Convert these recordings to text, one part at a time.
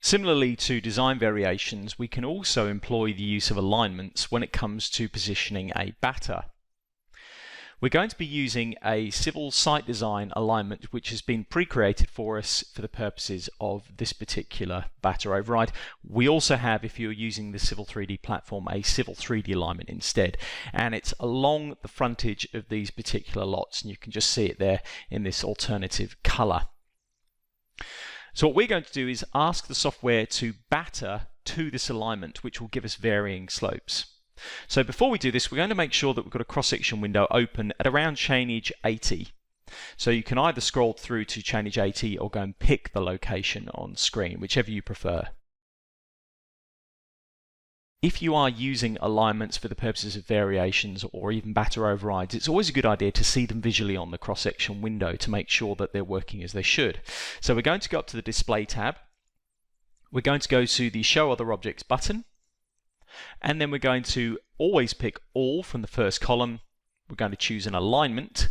Similarly to design variations, we can also employ the use of alignments when it comes to positioning a batter. We're going to be using a civil site design alignment which has been pre-created for us for the purposes of this particular batter override. We also have, if you're using the Civil 3D platform, a Civil 3D alignment instead, and it's along the frontage of these particular lots, and you can just see it there in this alternative color. So what we're going to do is ask the software to batter to this alignment, which will give us varying slopes. So before we do this, we're going to make sure that we've got a cross-section window open at around chainage 80. So you can either scroll through to chainage 80 or go and pick the location on screen, whichever you prefer. If you are using alignments for the purposes of variations or even batter overrides, it's always a good idea to see them visually on the cross-section window to make sure that they're working as they should. So we're going to go up to the Display tab. We're going to go to the Show Other Objects button. And then we're going to always pick All from the first column. We're going to choose an alignment,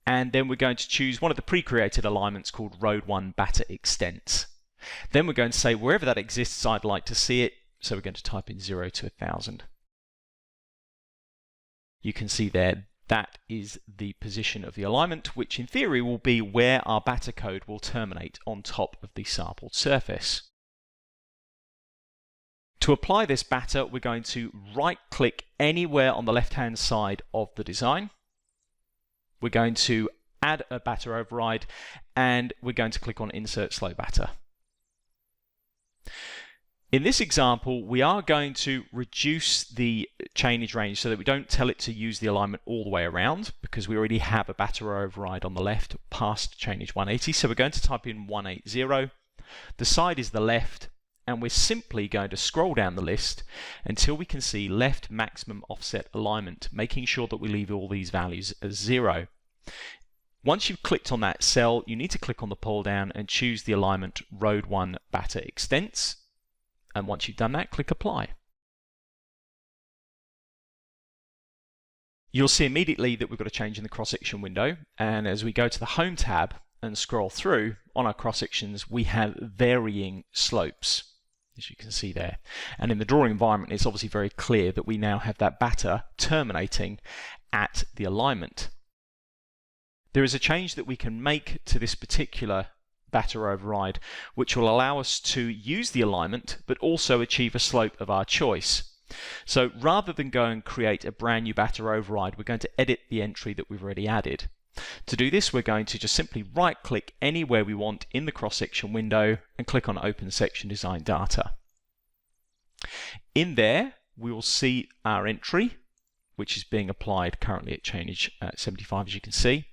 and then we're going to choose one of the pre-created alignments called Road 1 Batter Extents. Then we're going to say wherever that exists, I'd like to see it. So we're going to type in 0 to 1000. You can see there that is the position of the alignment, which in theory will be where our batter code will terminate on top of the sampled surface. To apply this batter, we're going to right-click anywhere on the left-hand side of the design. We're going to add a batter override, and we're going to click on Insert Slope Batter. In this example, we are going to reduce the chainage range so that we don't tell it to use the alignment all the way around, because we already have a batter override on the left past chainage 180. So we're going to type in 180. The side is the left, and we're simply going to scroll down the list until we can see left maximum offset alignment, making sure that we leave all these values as 0. Once you've clicked on that cell, you need to click on the pull down and choose the alignment Road 1 Batter Extents. And once you've done that, click Apply. You'll see immediately that we've got a change in the cross-section window, and as we go to the Home tab and scroll through on our cross-sections, we have varying slopes, as you can see there. And in the drawing environment, it's obviously very clear that we now have that batter terminating at the alignment. There is a change that we can make to this particular batter override, which will allow us to use the alignment but also achieve a slope of our choice. So rather than go and create a brand new batter override, we're going to edit the entry that we've already added. To do this, we're going to just simply right-click anywhere we want in the cross-section window and click on Open Section Design Data. In there, we will see our entry, which is being applied currently at chainage 75, as you can see.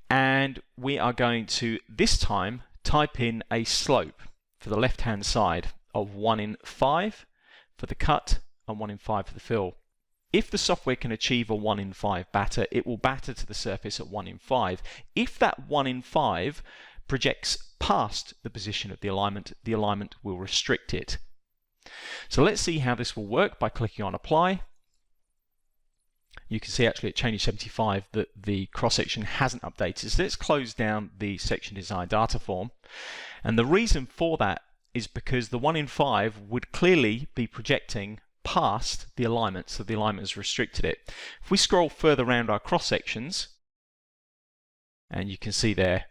And we are going to, this time, type in a slope for the left-hand side of 1 in 5 for the cut and 1 in 5 for the fill. If the software can achieve a 1 in 5 batter, it will batter to the surface at 1 in 5. If that 1 in 5 projects past the position of the alignment will restrict it. So let's see how this will work by clicking on Apply. You can see actually at chainage 75 that the cross-section hasn't updated. So let's close down the section design data form. And the reason for that is because the 1 in 5 would clearly be projecting past the alignment, so the alignment has restricted it. If we scroll further around our cross-sections, and you can see there,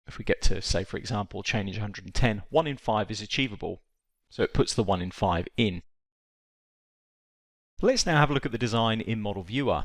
if we get to, say, for example, chainage 110, 1 in 5 is achievable. So it puts the 1 in 5 in. Let's now have a look at the design in Model Viewer.